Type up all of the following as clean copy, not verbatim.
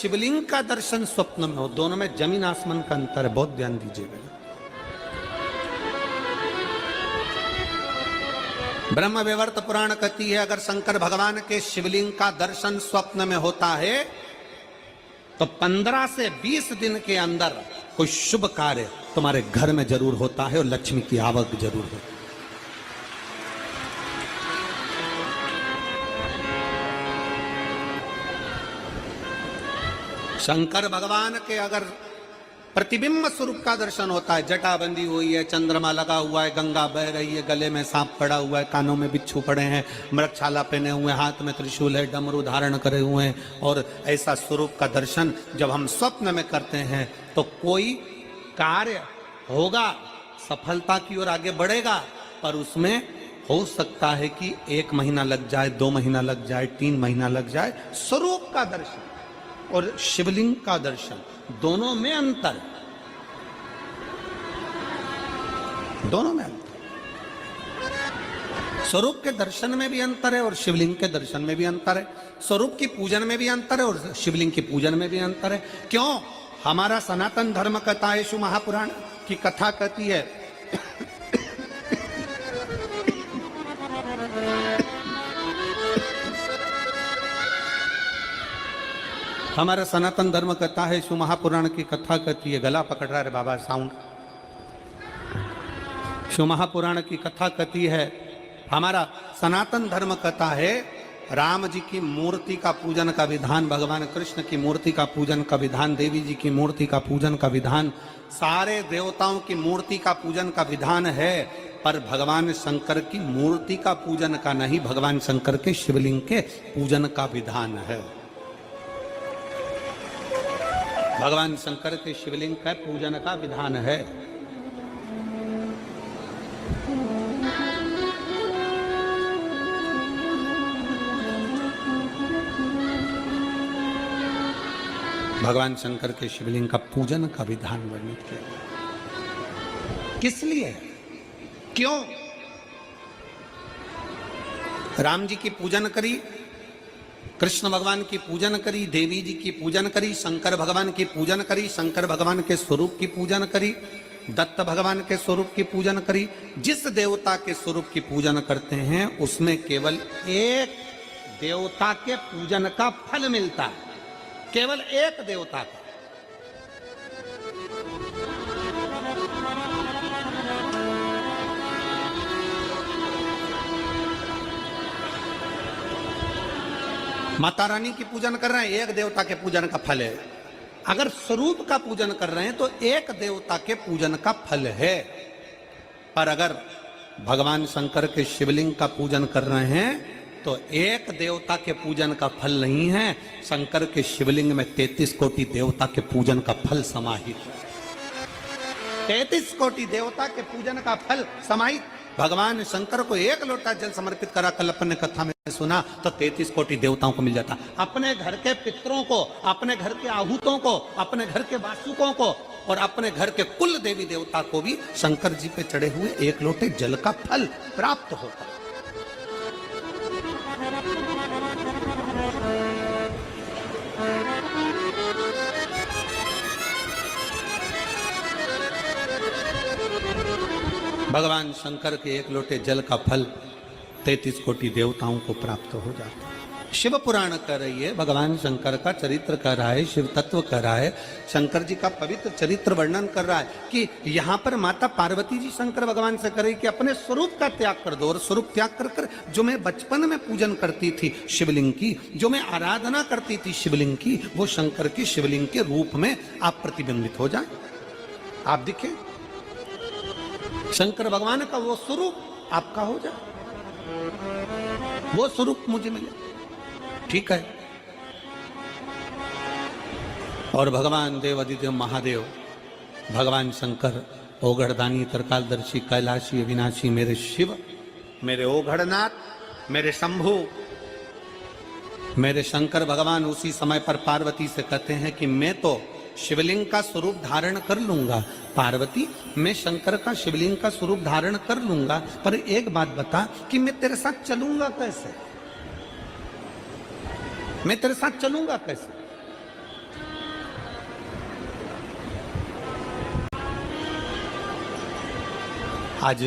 शिवलिंग का दर्शन स्वप्न में हो, दोनों में जमीन आसमान का अंतर है, बहुत ध्यान दीजिएगा। ब्रह्म विवर्त पुराण कहती है अगर शंकर भगवान के शिवलिंग का दर्शन स्वप्न में होता है तो 15 से 20 दिन के अंदर कोई शुभ कार्य तुम्हारे घर में जरूर होता है और लक्ष्मी की आवक जरूर होती है। शंकर भगवान के अगर प्रतिबिंब स्वरूप का दर्शन होता है, जटा बंदी हुई है, चंद्रमा लगा हुआ है, गंगा बह रही है, गले में सांप पड़ा हुआ है, कानों में बिच्छू पड़े हैं, मृगछाला पहने हुए, हाथ में त्रिशूल है, डमरू धारण करे हुए हैं, और ऐसा स्वरूप का दर्शन जब हम स्वप्न में करते हैं तो कोई कार्य होगा, सफलता की ओर आगे बढ़ेगा, पर उसमें हो सकता है कि 1 महीना लग जाए, 2 महीना लग जाए, 3 महीना लग जाए। स्वरूप का दर्शन और शिवलिंग का दर्शन दोनों में अंतर, दोनों में अंतर। स्वरूप के दर्शन में भी अंतर है और शिवलिंग के दर्शन में भी अंतर है। स्वरूप की पूजन में भी अंतर है और शिवलिंग की पूजन में भी अंतर है। क्यों? हमारा सनातन धर्म कहता है, शिव महापुराण की कथा कहती है हमारा सनातन धर्म कहता है, शिव महापुराण की कथा कहती है, गला पकड़ रहा है बाबा साउंड। शिव महापुराण की कथा कहती है, हमारा सनातन धर्म कहता है राम जी की मूर्ति का पूजन का विधान, भगवान कृष्ण की मूर्ति का पूजन का विधान, देवी जी की मूर्ति का पूजन का विधान, सारे देवताओं की मूर्ति का पूजन का विधान है, पर भगवान शंकर की मूर्ति का पूजन का नहीं, भगवान शंकर के शिवलिंग के पूजन का विधान है। भगवान शंकर के शिवलिंग का पूजन का विधान है। भगवान शंकर के शिवलिंग का पूजन का विधान वर्णित किया। किस लिए? क्यों? राम जी की पूजन करी, कृष्ण भगवान की पूजन करी, देवी जी की पूजन करी, शंकर भगवान की पूजन करी, शंकर भगवान के स्वरूप की पूजन करी, दत्त भगवान के स्वरूप की पूजन करी। जिस देवता के स्वरूप की पूजन करते हैं उसमें केवल एक देवता के पूजन का फल मिलता है, केवल एक देवता का। माता रानी की पूजन कर रहे हैं, एक देवता के पूजन का फल है। अगर स्वरूप का पूजन कर रहे हैं तो एक देवता के पूजन का फल है, पर अगर भगवान शंकर के शिवलिंग का पूजन कर रहे हैं तो एक देवता के पूजन का फल नहीं है, शंकर के शिवलिंग में 33 कोटि देवता के पूजन का फल समाहित है। 33 कोटि देवता के पूजन का फल समाहित। भगवान शंकर को 1 लोटा जल समर्पित करा, कल अपने कथा में सुना, तो 33 कोटि देवताओं को मिल जाता। अपने घर के पितरों को, अपने घर के आहूतों को, अपने घर के वासुकों को और अपने घर के कुल देवी देवता को भी शंकर जी पे चढ़े हुए 1 लोटे जल का फल प्राप्त होता। भगवान शंकर के 1 लोटे जल का फल 33 कोटि देवताओं को प्राप्त हो जाता है। शिव पुराण कर रही है, भगवान शंकर का चरित्र कर रहा है, शिव तत्व कर रहा है, शंकर जी का पवित्र चरित्र वर्णन कर रहा है कि यहाँ पर माता पार्वती जी शंकर भगवान से करे कि अपने स्वरूप का त्याग कर दो, और स्वरूप त्याग कर कर जो मैं बचपन में पूजन करती थी शिवलिंग की, जो मैं आराधना करती थी शिवलिंग की, वो शंकर की शिवलिंग के रूप में आप प्रतिबिंबित हो जाए, आप दिखे, शंकर भगवान का वो स्वरूप आपका हो जाए, वो स्वरूप मुझे मिले, ठीक है। और भगवान देवादिदेव महादेव, भगवान शंकर, ओघड़दानी, तरकालदर्शी, कैलाशी, अविनाशी, मेरे शिव, मेरे ओघड़नाथ, मेरे शंभु, मेरे शंकर भगवान उसी समय पर पार्वती से कहते हैं कि मैं तो शिवलिंग का स्वरूप धारण कर लूंगा, पार्वती मैं शंकर का शिवलिंग का स्वरूप धारण कर लूंगा, पर एक बात बता कि मैं तेरे साथ चलूंगा कैसे, मैं तेरे साथ चलूंगा कैसे? आज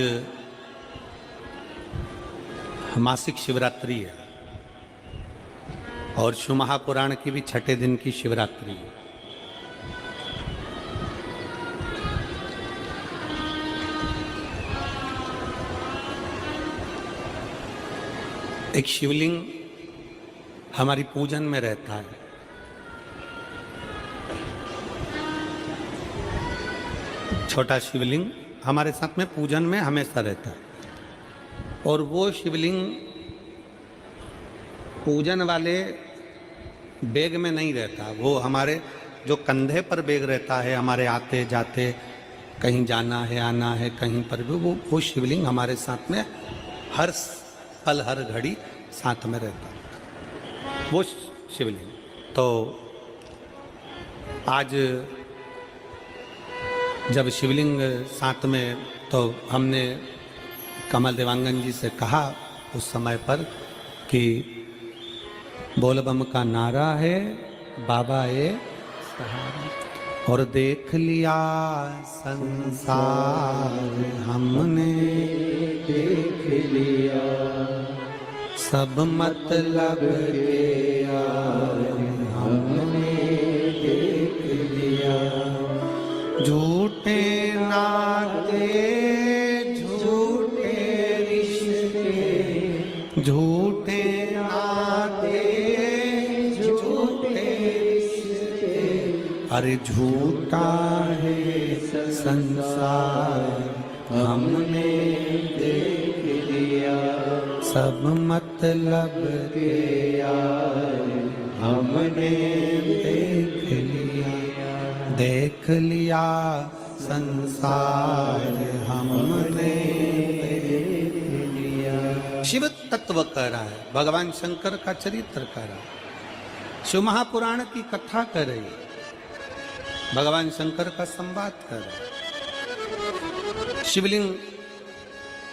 मासिक शिवरात्रि है और शिव महापुराण की भी छठे दिन की शिवरात्रि है। एक शिवलिंग हमारी पूजन में रहता है। छोटा शिवलिंग हमारे साथ में पूजन में हमेशा रहता है और वो शिवलिंग पूजन वाले बैग में नहीं रहता, वो हमारे जो कंधे पर बैग रहता है, हमारे आते जाते कहीं जाना है आना है कहीं पर भी वो शिवलिंग हमारे साथ में हर पल हर घड़ी साथ में रहता है वो शिवलिंग। तो आज जब शिवलिंग साथ में, तो हमने कमल देवांगन जी से कहा उस समय पर कि बोलबम का नारा है बाबा ये सहारा, और देख लिया संसार हमने देख लिया, सब मतलब के यार हमने देख लिया, झूठे नाते झूठे रिश्ते, झूठे नाते झूठे रिश्ते, अरे झूठा है संसार हमने देख लिया, सब मतलब के यार हमने देख लिया, देख लिया संसार हमने देख लिया। शिव तत्व कह रहा है, भगवान शंकर का चरित्र कह रहा है, शिव महापुराण की कथा कर रही है, भगवान शंकर का संवाद कर रहा है। शिवलिंग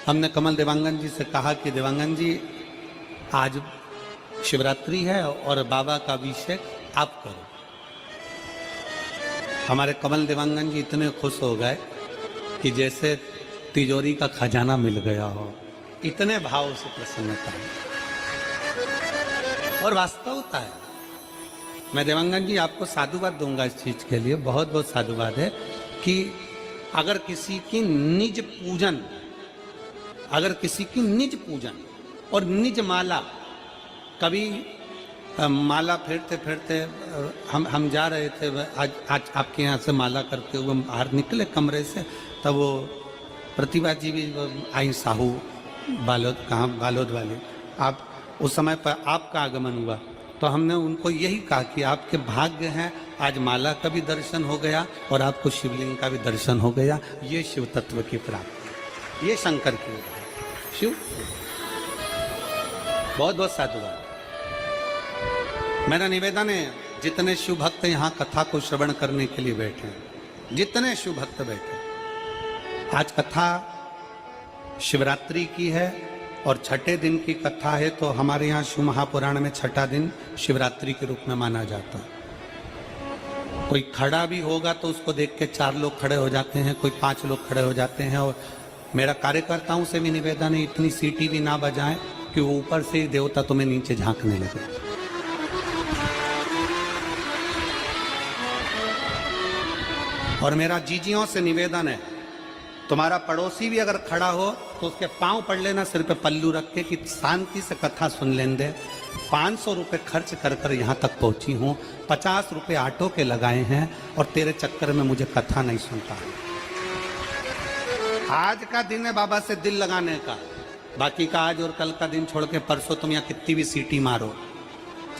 हमने कमल देवांगन जी से कहा कि देवांगन जी आज शिवरात्रि है और बाबा का अभिषेक आप करो। हमारे कमल देवांगन जी इतने खुश हो गए कि जैसे तिजोरी का खजाना मिल गया हो, इतने भाव से प्रसन्नता है और वास्तवता है। मैं देवांगन जी आपको साधुवाद दूंगा इस चीज के लिए, बहुत बहुत साधुवाद है कि अगर किसी की निज पूजन, अगर किसी की निज पूजन और निज माला, कभी माला फेरते फेरते हम जा रहे थे, आज आपके यहाँ से माला करते हुए बाहर निकले कमरे से, तब वो प्रतिभा जी भी आई, साहू बालोद, कहाँ बालोद वाले, आप उस समय पर आपका आगमन हुआ तो हमने उनको यही कहा कि आपके भाग्य हैं, आज माला का भी दर्शन हो गया और आपको शिवलिंग का भी दर्शन हो गया। ये शिव तत्व की प्राप्ति, ये शंकर की शिव। बहुत बहुत साधुवाद। मेरा निवेदन है, जितने शिव भक्त यहाँ कथा को श्रवण करने के लिए बैठे हैं, जितने शिव भक्त बैठे, आज कथा शिवरात्रि की है और छठे दिन की कथा है, तो हमारे यहाँ शिव महापुराण में छठा दिन शिवरात्रि के रूप में माना जाता है। कोई खड़ा भी होगा तो उसको देख के 4 लोग खड़े हो जाते हैं, कोई 5 लोग खड़े हो जाते हैं। और मेरा कार्यकर्ताओं से भी निवेदन है, इतनी सीटी भी ना बजाएं कि वो ऊपर से देवता तुम्हें नीचे झांकने लगे। और मेरा जीजियों से निवेदन है, तुम्हारा पड़ोसी भी अगर खड़ा हो तो उसके पांव पड़ लेना सिर पे पल्लू रख के कि शांति से कथा सुन लें दे। 500 रुपये खर्च कर कर यहाँ तक पहुँची हूँ, 50 रुपये ऑटो के लगाए हैं और तेरे चक्कर में मुझे कथा नहीं सुनता। आज का दिन है बाबा से दिल लगाने का, बाकी का आज और कल का दिन छोड़ के परसों तुम यहाँ कितनी भी सीटी मारो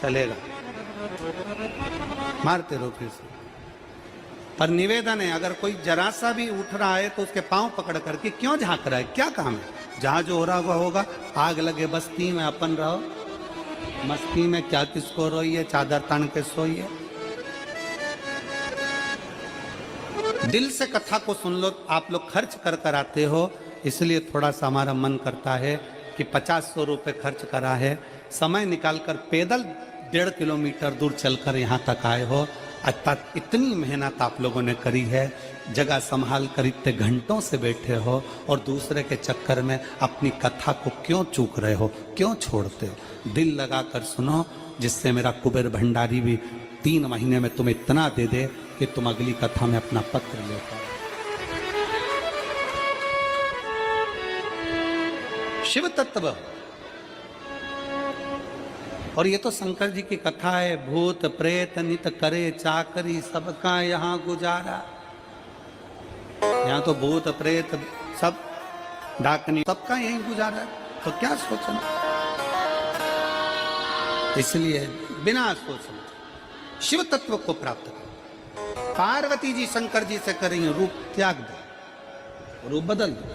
चलेगा, मारते रहो फिर से। पर निवेदन है, अगर कोई जरा सा भी उठ रहा है तो उसके पांव पकड़ करके क्यों झांक रहा है, क्या काम है, जहां जो हो रहा होगा होगा। आग लगे बस्ती में अपन रहो, मस्ती में क्या किसको रोइए, चादर तान के सोइए। दिल से कथा को सुन लो। आप लोग खर्च कर कर आते हो, इसलिए थोड़ा सा हमारा मन करता है कि 50-100 रुपये खर्च करा है, समय निकाल कर पैदल 1.5 किलोमीटर दूर चलकर यहाँ तक आए हो, अर्थात इतनी मेहनत आप लोगों ने करी है, जगह संभाल कर इतने घंटों से बैठे हो और दूसरे के चक्कर में अपनी कथा को क्यों चूक रहे हो, क्यों छोड़ते हो? दिल लगा कर सुनो, जिससे मेरा कुबेर भंडारी भी 3 महीने में तुम्हें इतना दे दे कि तुम अगली कथा में अपना पत्र ले पाओ। शिव तत्व, और ये तो शंकर जी की कथा है। भूत प्रेत नित करे चाकरी, सबका यहाँ गुजारा। यहाँ तो भूत प्रेत सब डाकनी सबका यही गुजारा है, तो क्या सोचना। इसलिए बिना सोचना शिव तत्व को प्राप्त करो। पार्वती जी शंकर जी से करेंगे रूप त्याग दो, रूप बदल दो।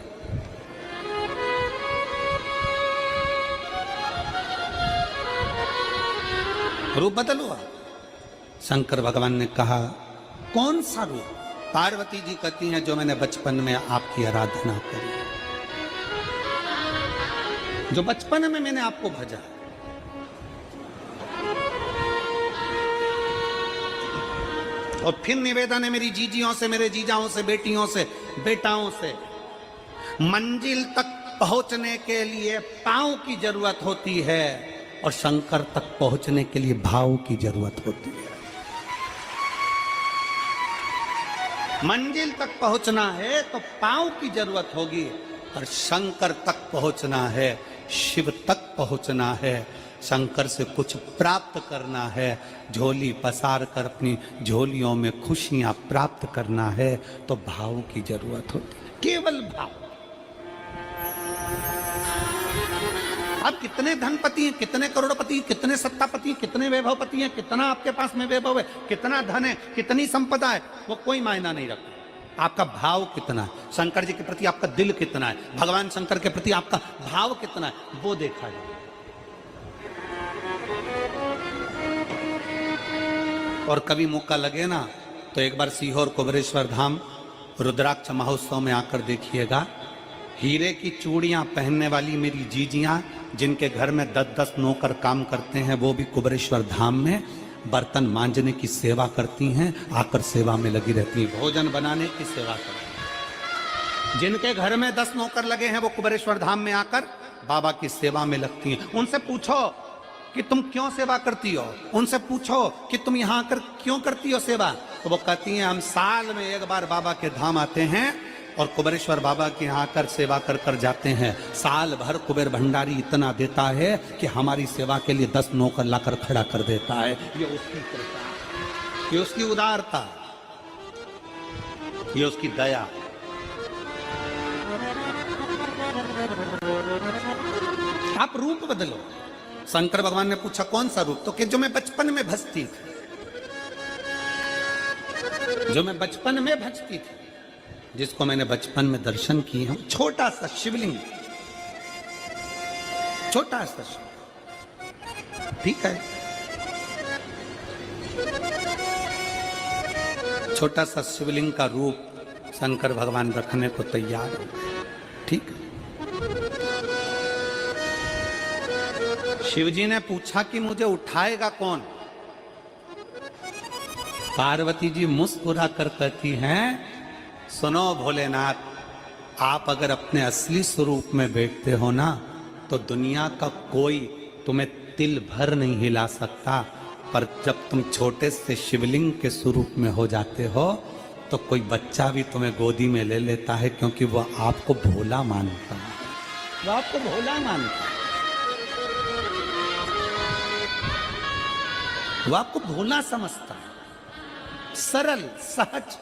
रूप बदल हुआ। शंकर भगवान ने कहा कौन सा रूप? पार्वती जी कहती हैं जो मैंने बचपन में आपकी आराधना करी, जो बचपन में मैंने आपको भजा। और फिर निवेदन है मेरी जीजियों से, मेरे जीजाओं से, बेटियों से, बेटाओं से, मंजिल तक पहुंचने के लिए पांव की जरूरत होती है और शंकर तक पहुंचने के लिए भाव की जरूरत होती है। मंजिल तक पहुंचना है तो पांव की जरूरत होगी, और शंकर तक पहुंचना है, शिव तक पहुंचना है, शंकर से कुछ प्राप्त करना है, झोली पसार कर अपनी झोलियों में खुशियां प्राप्त करना है, तो भाव की जरूरत होती है, केवल भाव। अब कितने धनपति हैं, कितने करोड़पति हैं, कितने सत्तापति हैं, कितने वैभवपति हैं, कितना आपके पास में वैभव है, कितना धन है, कितनी संपदा है, वो कोई मायना नहीं रखता। आपका भाव कितना है, शंकर जी के प्रति आपका दिल कितना है, भगवान शंकर के प्रति आपका भाव कितना है, वो देखा जाए। और कभी मौका लगे ना तो एक बार सीहोर कुबेरेश्वर धाम रुद्राक्ष महोत्सव में आकर देखिएगा। हीरे की चूड़ियां पहनने वाली मेरी जीजियां, जिनके घर में 10-10 नौकर काम करते हैं, वो भी कुबेरेश्वर धाम में बर्तन मांजने की सेवा करती हैं, आकर सेवा में लगी रहती हैं, भोजन बनाने की सेवा करती हैं। जिनके घर में 10 नौकर लगे हैं वो कुबेरेश्वर धाम में आकर बाबा की सेवा में लगती हैं। उनसे पूछो कि तुम क्यों सेवा करती हो, उनसे पूछो कि तुम यहाँ आकर क्यों करती हो सेवा, तो वो कहती हैं हम साल में एक बार बाबा के धाम आते हैं और कुबेरेश्वर बाबा के यहाँ आकर सेवा कर कर जाते हैं। साल भर कुबेर भंडारी इतना देता है कि हमारी सेवा के लिए 10 नौकर लाकर खड़ा कर देता है। ये उसकी कृपा, ये उसकी उदारता, ये उसकी दया। आप रूप बदलो। शंकर भगवान ने पूछा कौन सा रूप, तो कि जो मैं बचपन में भजती थी, जो मैं बचपन में भजती थी, जिसको मैंने बचपन में दर्शन किए हैं, छोटा सा शिवलिंग, छोटा सा शिवलिंग, ठीक है, छोटा सा शिवलिंग का रूप शंकर भगवान रखने को तैयार है, ठीक है। शिवजी ने पूछा कि मुझे उठाएगा कौन? पार्वती जी मुस्कुरा कर कहती हैं सुनो भोलेनाथ, आप अगर अपने असली स्वरूप में बैठते हो ना तो दुनिया का कोई तुम्हें तिल भर नहीं हिला सकता, पर जब तुम छोटे से शिवलिंग के स्वरूप में हो जाते हो तो कोई बच्चा भी तुम्हें गोदी में ले लेता है, क्योंकि वह आपको भोला मानता है, वह आपको भोला मानता है, वह आपको भोला समझता है, सरल सहज।